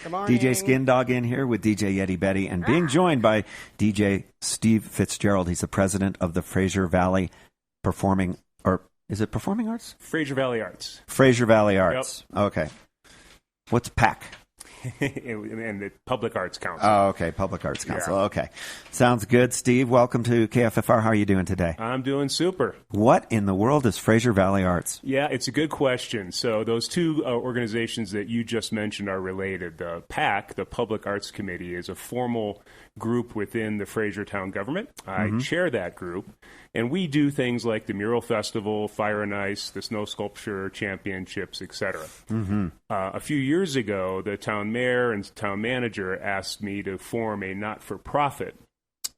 Good morning. DJ Skin Dog in here with DJ Yeti Betty and being joined by DJ Steve Fitzgerald. He's the president of the Fraser Valley Performing Arts? Fraser Valley Arts. Fraser Valley Arts. Yep. Okay. What's PAC? And the Public Arts Council. Oh, okay. Public Arts Council. Yeah. Okay. Sounds good. Steve, welcome to KFFR. How are you doing today? I'm doing super. What in the world is Fraser Valley Arts? Yeah, it's a good question. So those two organizations that you just mentioned are related. The PAC, the Public Arts Committee, is a formal group within the Fraser Town government. I chair that group. And we do things like the Mural Festival, Fire and Ice, the Snow Sculpture Championships, etc. A few years ago, the town mayor and town manager asked me to form a not-for-profit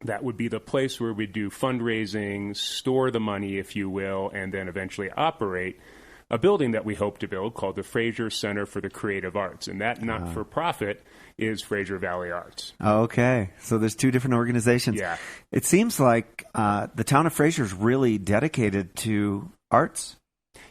that would be the place where we do fundraising, store the money, if you will, and then eventually operate a building that we hope to build called the Fraser Center for the Creative Arts. And that not-for-profit is Fraser Valley Arts. Okay. So there's two different organizations. Yeah. It seems like the town of Fraser is really dedicated to arts.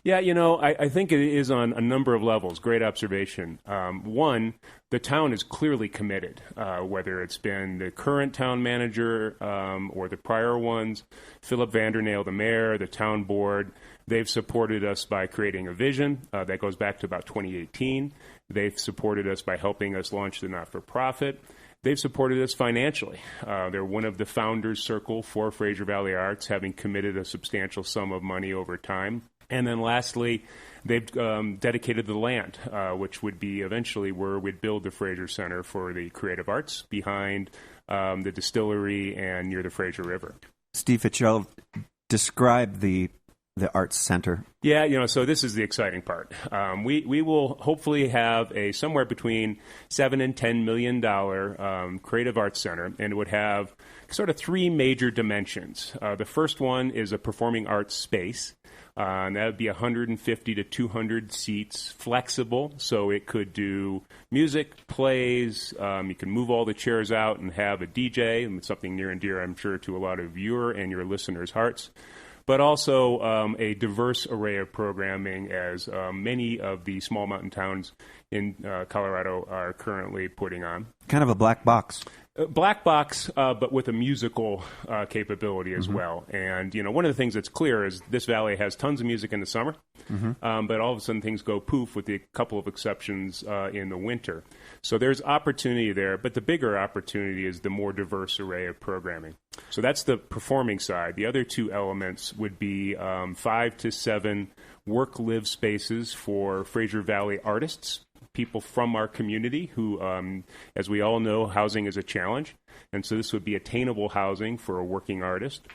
Yeah, I think it is on a number of levels. Great observation. One, the town is clearly committed, whether it's been the current town manager or the prior ones, Philip Vandernail, the mayor, the town board. They've supported us by creating a vision that goes back to about 2018. They've supported us by helping us launch the not-for-profit. They've supported us financially. They're one of the founders circle for Fraser Valley Arts, having committed a substantial sum of money over time. And then lastly, they've dedicated the land, which would be eventually where we'd build the Fraser Center for the Creative Arts behind the distillery and near the Fraser River. Steve Fitzgerald, describe the Arts Center. Yeah, so this is the exciting part. We will hopefully have a somewhere between $7 and $10 million creative arts center, and it would have sort of three major dimensions. The first one is a performing arts space. And that would be 150 to 200 seats, flexible, so it could do music, plays. You can move all the chairs out and have a DJ, and it's something near and dear, I'm sure, to a lot of your and your listeners' hearts. But also a diverse array of programming, as many of the small mountain towns in Colorado are currently putting on. Kind of a black box. Black box, but with a musical capability as well. And, one of the things that's clear is this valley has tons of music in the summer, but all of a sudden things go poof with a couple of exceptions in the winter. So there's opportunity there, but the bigger opportunity is the more diverse array of programming. So that's the performing side. The other two elements would be 5 to 7 work-live spaces for Fraser Valley artists, people from our community who, as we all know, housing is a challenge. And so this would be attainable housing for a working artist.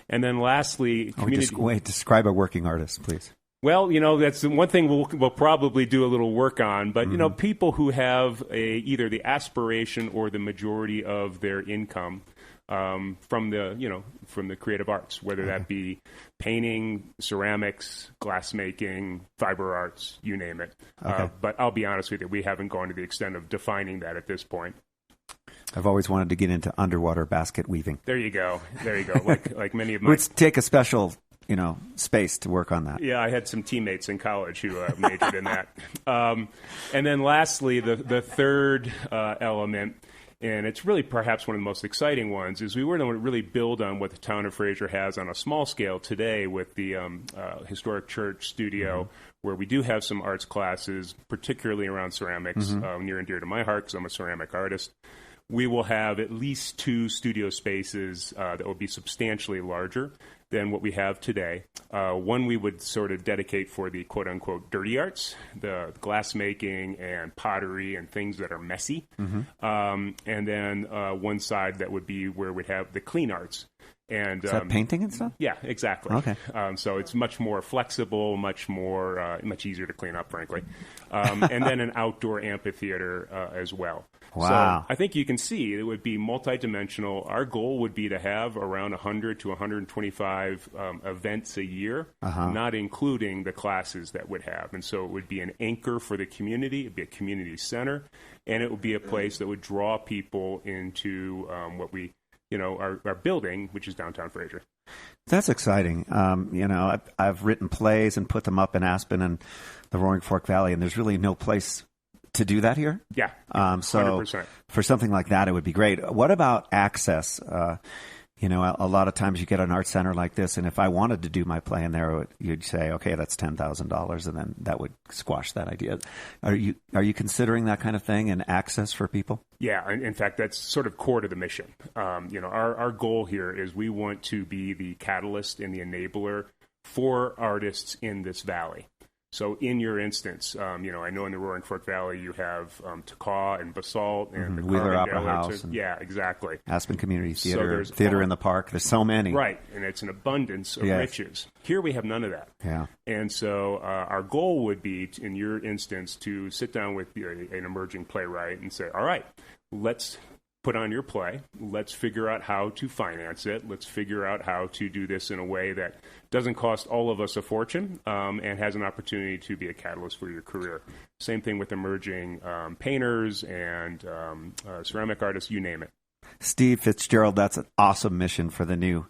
And then lastly, community... Describe a working artist, please. Well, that's one thing we'll probably do a little work on. But, people who have either the aspiration or the majority of their income from the creative arts, whether that be painting, ceramics, glassmaking, fiber arts, you name it. But I'll be honest with you, we haven't gone to the extent of defining that at this point. I've always wanted to get into underwater basket weaving. There you go. Like many of my... Would take a special, space to work on that. Yeah, I had some teammates in college who majored in that. And then lastly, the third element, and it's really perhaps one of the most exciting ones, is we were to really build on what the town of Fraser has on a small scale today with the historic church studio, where we do have some arts classes, particularly around ceramics, near and dear to my heart because I'm a ceramic artist. We will have at least 2 studio spaces that will be substantially larger than what we have today. One we would sort of dedicate for the quote-unquote dirty arts, the glassmaking and pottery and things that are messy. And then one side that would be where we'd have the clean arts. And, is that painting and stuff? Yeah, exactly. Okay. So it's much more flexible, much easier to clean up, frankly. And then an outdoor amphitheater as well. Wow. So I think you can see it would be multidimensional. Our goal would be to have around 100 to 125 events a year, not including the classes that would have. And so it would be an anchor for the community. It would be a community center. And it would be a place that would draw people into what we our building, which is downtown Fraser. That's exciting. I've written plays and put them up in Aspen and the Roaring Fork Valley, and there's really no place to do that here? Yeah, so 100%. For something like that, it would be great. What about access? A lot of times you get an art center like this, and if I wanted to do my play in there, you'd say, okay, that's $10,000, and then that would squash that idea. Are you considering that kind of thing and access for people? Yeah, in fact, that's sort of core to the mission. Our goal here is we want to be the catalyst and the enabler for artists in this valley. So in your instance, I know in the Roaring Fork Valley you have Takaw and Basalt and the Wheeler Carbondale Opera Arts. House. Yeah, exactly. Aspen Community So Theater, there's Theater in the Park. There's so many. Right, and it's an abundance of riches. Here we have none of that. Yeah. And so our goal would be, in your instance, to sit down with an emerging playwright and say, all right, let's put on your play. Let's figure out how to finance it. Let's figure out how to do this in a way that doesn't cost all of us a fortune and has an opportunity to be a catalyst for your career. Same thing with emerging painters and ceramic artists, you name it. Steve Fitzgerald, that's an awesome mission for the new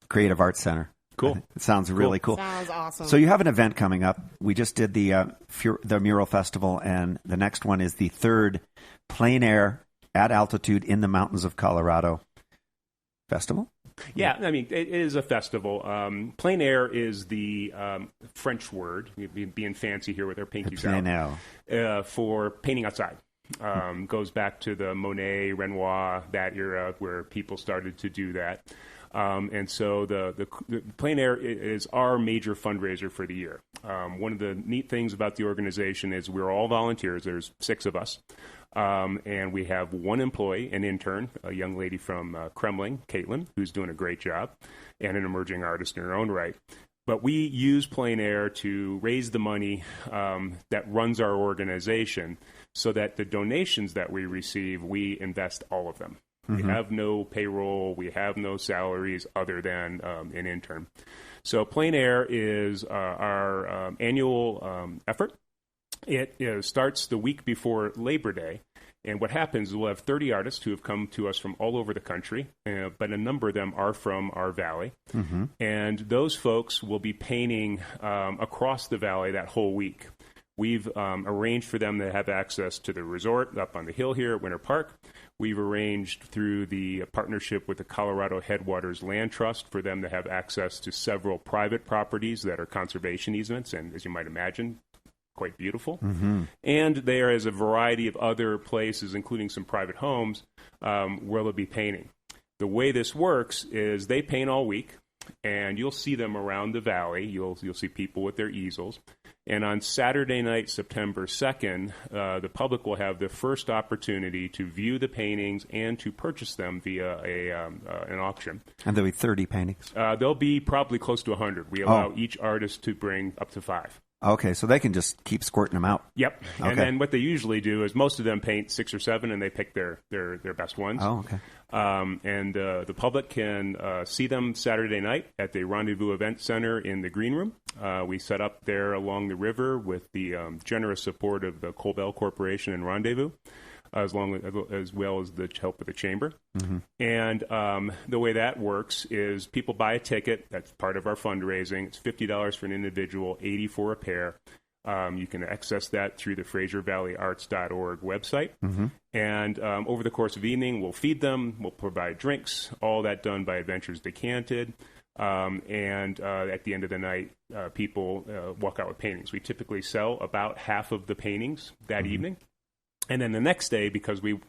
Creative Arts Center. Cool. It sounds really cool. Sounds awesome. So you have an event coming up. We just did the Mural Festival, and the next one is the third Plein Air at altitude in the mountains of Colorado festival? Yeah, I mean, it is a festival. Plein air is the French word, being fancy here with our pinkies out, for painting outside. Goes back to the Monet, Renoir, that era where people started to do that. And so the Plein Air is our major fundraiser for the year. One of the neat things about the organization is we're all volunteers. There's 6 of us. And we have one employee, an intern, a young lady from Kremling, Caitlin, who's doing a great job, and an emerging artist in her own right. But we use Plein Air to raise the money that runs our organization so that the donations that we receive, we invest all of them. We have no payroll. We have no salaries other than an intern. So Plein Air is our annual effort. It starts the week before Labor Day. And what happens is we'll have 30 artists who have come to us from all over the country, but a number of them are from our valley. And those folks will be painting across the valley that whole week. We've arranged for them to have access to the resort up on the hill here at Winter Park. We've arranged through the partnership with the Colorado Headwaters Land Trust for them to have access to several private properties that are conservation easements, and as you might imagine, quite beautiful. And there is a variety of other places, including some private homes, where they'll be painting. The way this works is they paint all week, and you'll see them around the valley. You'll see people with their easels. And on Saturday night, September 2nd, the public will have the first opportunity to view the paintings and to purchase them via an auction. And there'll be 30 paintings? There'll be probably close to 100. We allow each artist to bring up to 5. Okay, so they can just keep squirting them out. Yep. Okay. And then what they usually do is most of them paint 6 or 7, and they pick their best ones. Oh, okay. And the public can see them Saturday night at the Rendezvous Event Center in the green room. We set up there along the river with the generous support of the Koelbel Corporation and Rendezvous, as well as the help of the chamber. And the way that works is people buy a ticket. That's part of our fundraising. It's $50 for an individual, $80 for a pair. You can access that through the FraserValleyArts.org website. And over the course of the evening, we'll feed them. We'll provide drinks, all that done by Adventures Decanted. And at the end of the night, people walk out with paintings. We typically sell about half of the paintings that evening. And then the next day, because we're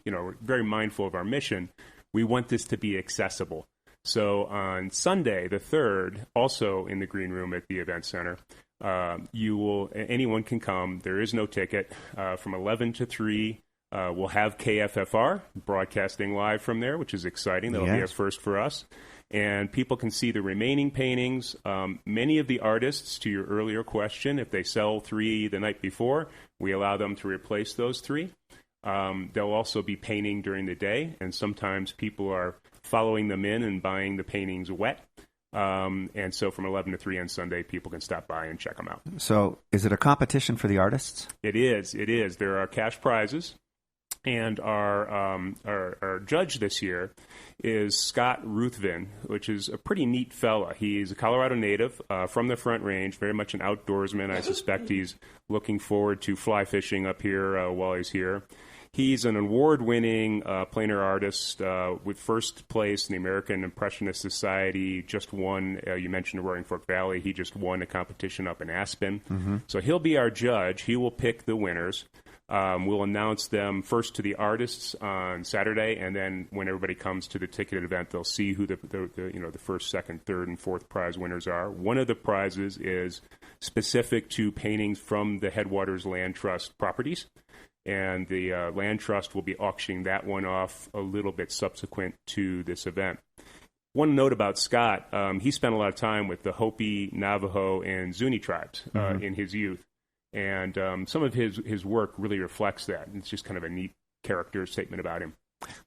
very mindful of our mission, we want this to be accessible. So on Sunday, the 3rd, also in the green room at the event center, anyone can come. There is no ticket. From 11 to 3, we'll have KFFR broadcasting live from there, which is exciting. That'll be a first for us. And people can see the remaining paintings. Many of the artists, to your earlier question, if they sell 3 the night before, we allow them to replace those 3. They'll also be painting during the day, and sometimes people are following them in and buying the paintings wet. And so from 11 to 3 on Sunday, people can stop by and check them out. So is it a competition for the artists? It is. There are cash prizes. And our judge this year is Scott Ruthven, which is a pretty neat fella. He's a Colorado native from the Front Range, very much an outdoorsman. I suspect he's looking forward to fly fishing up here while he's here. He's an award-winning plein air artist with first place in the American Impressionist Society. Just won, you mentioned the Roaring Fork Valley. He just won a competition up in Aspen. Mm-hmm. So he'll be our judge. He will pick the winners. We'll announce them first to the artists on Saturday, and then when everybody comes to the ticketed event, they'll see who the first, second, third, and fourth prize winners are. One of the prizes is specific to paintings from the Headwaters Land Trust properties, and the Land Trust will be auctioning that one off a little bit subsequent to this event. One note about Scott, he spent a lot of time with the Hopi, Navajo, and Zuni tribes in his youth. And some of his work really reflects that. It's just kind of a neat character statement about him.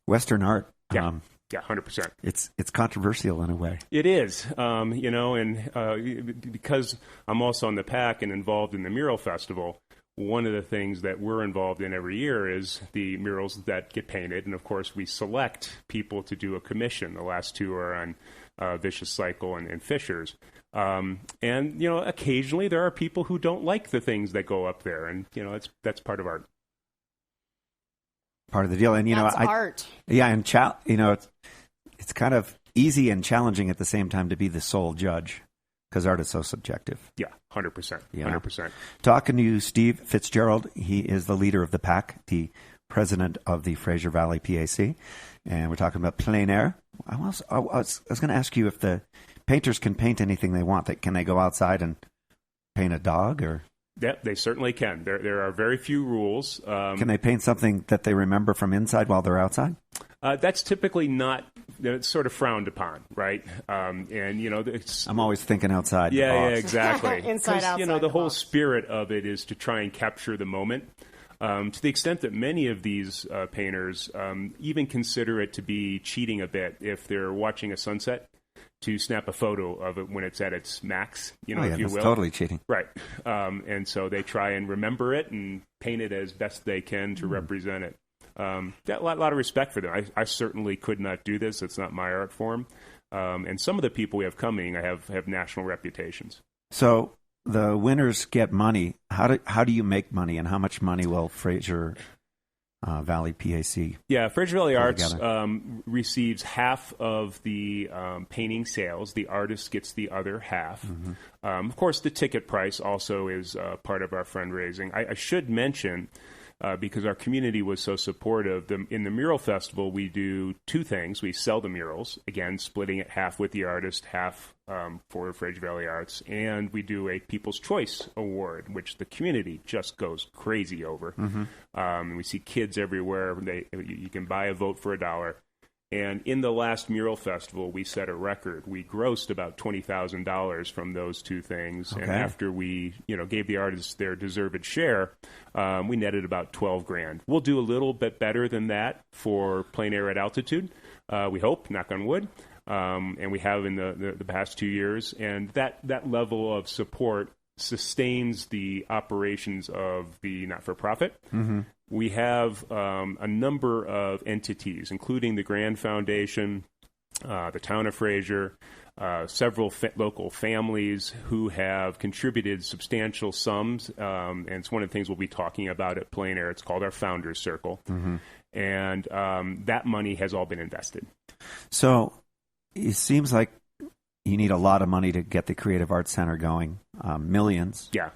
Western art. Yeah, 100%. It's controversial in a way. It is, and because I'm also on the PAC and involved in the Mural Festival, one of the things that we're involved in every year is the murals that get painted. And, of course, we select people to do a commission. The last two are on Vicious Cycle and Fishers. And, occasionally there are people who don't like the things that go up there. And, that's part of art. Part of the deal. And, that's art. Yeah. And, it's kind of easy and challenging at the same time to be the sole judge because art is so subjective. Yeah, 100%. Yeah. 100%. Talking to Steve Fitzgerald. He is the leader of the PAC, the president of the Fraser Valley PAC. And we're talking about plein air. I was going to ask you if the painters can paint anything they want. Can they go outside and paint a dog? Or yeah, they certainly can. There are very few rules. Can they paint something that they remember from inside while they're outside? That's typically not. It's sort of frowned upon, right? I'm always thinking outside. Yeah, exactly. Inside, outside. The whole spirit of it is to try and capture the moment. To the extent that many of these painters even consider it to be cheating a bit if they're watching a sunset, to snap a photo of it when it's at its max, if you will. Totally cheating. Right. And so they try and remember it and paint it as best they can to represent it. A lot of respect for them. I certainly could not do this. It's not my art form. And some of the people we have coming have national reputations. So the winners get money. How do you make money, and how much money will Fraser Valley PAC? Yeah, Fraser Valley Arts receives half of the painting sales. The artist gets the other half. Mm-hmm. Of course, the ticket price also is part of our fundraising. I should mention, because our community was so supportive, in the Mural Festival, we do two things. We sell the murals, again, splitting it half with the artist, half for Fraser Valley Arts, and we do a People's Choice Award, which the community just goes crazy over. Mm-hmm. We see kids everywhere. You can buy a vote for $1. And in the last Mural Festival, we set a record. We grossed about $20,000 from those two things. Okay. And after we, gave the artists their deserved share, we netted about $12,000. We'll do a little bit better than that for plein air at altitude. We hope, knock on wood. And we have in the past 2 years. And that level of support sustains the operations of the not-for-profit. Mm-hmm. We have a number of entities, including the Grand Foundation, the Town of Fraser, several local families who have contributed substantial sums. And it's one of the things we'll be talking about at Plein Air. It's called our Founders Circle. Mm-hmm. And that money has all been invested. So it seems like you need a lot of money to get the Creative Arts Center going, millions. Yeah.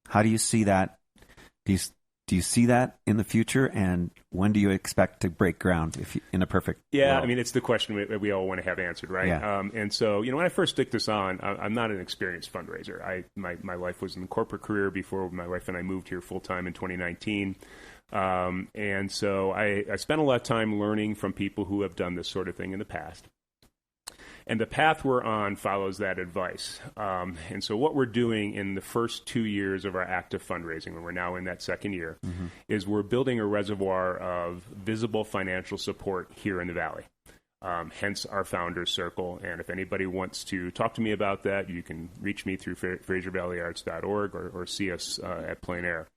How do you see that? Do you see that in the future, and when do you expect to break ground in a perfect world? I mean, it's the question that we all want to have answered, right? Yeah. And so, when I first took this on, I'm not an experienced fundraiser. My life was in the corporate career before my wife and I moved here full-time in 2019. And so I spent a lot of time learning from people who have done this sort of thing in the past. And the path we're on follows that advice. And so what we're doing in the first 2 years of our active fundraising, and we're now in that second year, mm-hmm. is we're building a reservoir of visible financial support here in the Valley. Hence our Founders Circle. And if anybody wants to talk to me about that, you can reach me through FraserValleyArts.org or see us at Plein Air.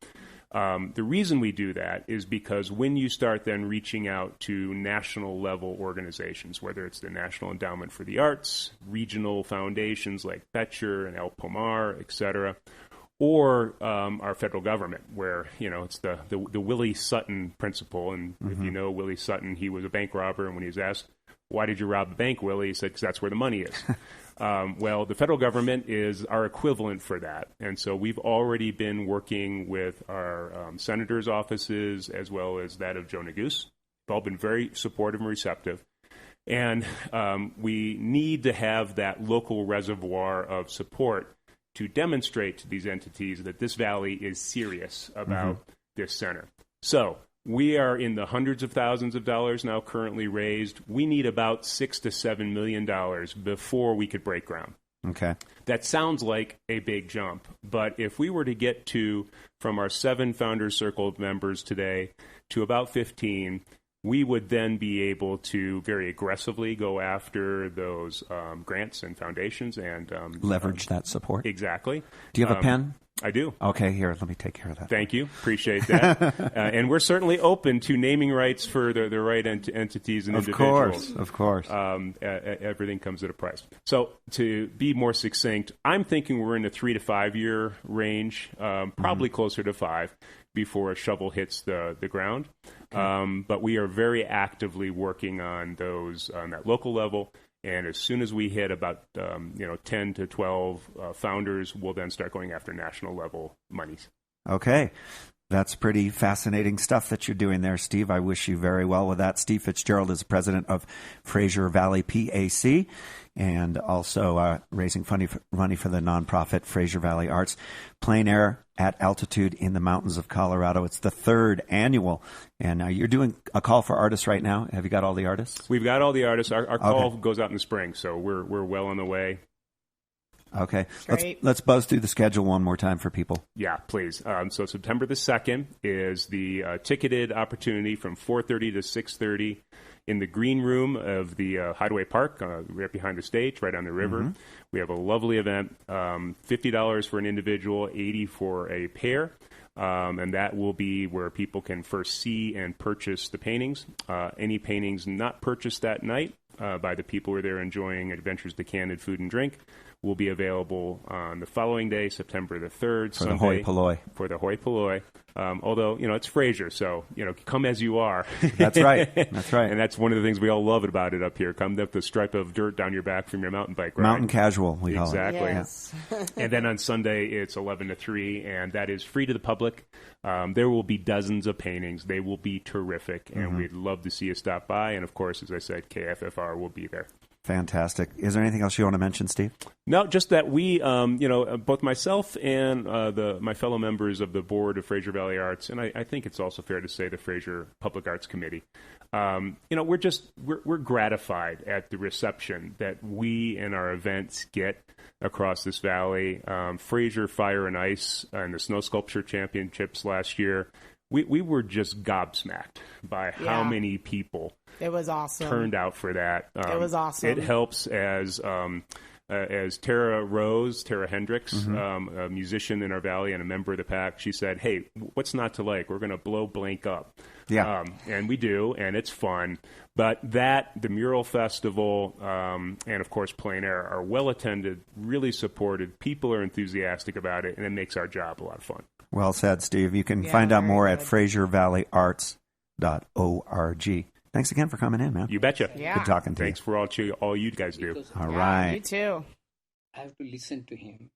The reason we do that is because when you start then reaching out to national level organizations, whether it's the National Endowment for the Arts, regional foundations like Betcher and El Pomar, et cetera, or our federal government, where, it's the Willie Sutton principle. And if you know Willie Sutton, he was a bank robber. And when he was asked, "Why did you rob the bank, Willie?" he said, "Because that's where the money is." Well, the federal government is our equivalent for that. And so we've already been working with our senators' offices as well as that of Joe Neguse. They've all been very supportive and receptive. And we need to have that local reservoir of support to demonstrate to these entities that this valley is serious about this center. So we are in the hundreds of thousands of dollars now currently raised. We need about $6 to $7 million before we could break ground. Okay. That sounds like a big jump, but if we were to get to, from our 7 Founders Circle members today to about 15, we would then be able to very aggressively go after those grants and foundations and leverage that support. Exactly. Do you have a pen? I do. Okay, here, let me take care of that. Thank you. Appreciate that. And we're certainly open to naming rights for the right entities and individuals. Of course. Everything comes at a price. So to be more succinct, I'm thinking we're in the 3 to 5 year range, probably closer to 5 before a shovel hits the ground. Okay. But we are very actively working on those on that local level. And as soon as we hit about 10 to 12 founders, we'll then start going after national level monies. Okay. That's pretty fascinating stuff that you're doing there, Steve. I wish you very well with that. Steve Fitzgerald is president of Fraser Valley PAC and also raising money for the nonprofit Fraser Valley Arts. Plein air at altitude in the mountains of Colorado. It's the 3rd annual. And you're doing a call for artists right now. Have you got all the artists? We've got all the artists. Our call goes out in the spring, so we're well on the way. Okay. Let's buzz through the schedule one more time for people. Yeah, please. So September the 2nd is the ticketed opportunity from 4:30 to 6:30 in the green room of the Hideaway Park, right behind the stage, right on the river. We have a lovely event, $50 for an individual, $80 for a pair. And that will be where people can first see and purchase the paintings. Any paintings not purchased that night by the people who are there enjoying Adventures to Candid Food and Drink will be available on the following day, September the 3rd, for Sunday. The hoi polloi. For the hoi polloi. Although, it's Fraser, so, come as you are. That's right. That's right. And that's one of the things we all love about it up here. Come with the stripe of dirt down your back from your mountain bike ride. Mountain casual, we call it. Exactly. Yes. And then on Sunday, it's 11 to 3, and that is free to the public. There will be dozens of paintings. They will be terrific, and we'd love to see you stop by. And, of course, as I said, KFFR will be there. Fantastic. Is there anything else you want to mention, Steve? No, just that we, both myself and my fellow members of the board of Fraser Valley Arts, and I think it's also fair to say the Fraser Public Arts Committee, we're gratified at the reception that we and our events get across this valley. Fraser Fire and Ice and the Snow Sculpture Championships last year, we were just gobsmacked by how many people it was awesome turned out for that. It was awesome. It helps as Tara Hendricks, a musician in our valley and a member of the PAC, she said, "Hey, what's not to like? We're going to blow blank up." Yeah. And we do, and it's fun. But the Mural Festival, and of course Plein Air are well attended, really supported. People are enthusiastic about it, and it makes our job a lot of fun. Well said, Steve. You can find out more at FraserValleyArts.org. Thanks again for coming in, man. You betcha. Yeah. Good talking to Thanks you. for all you guys do. All right. You too. I have to listen to him.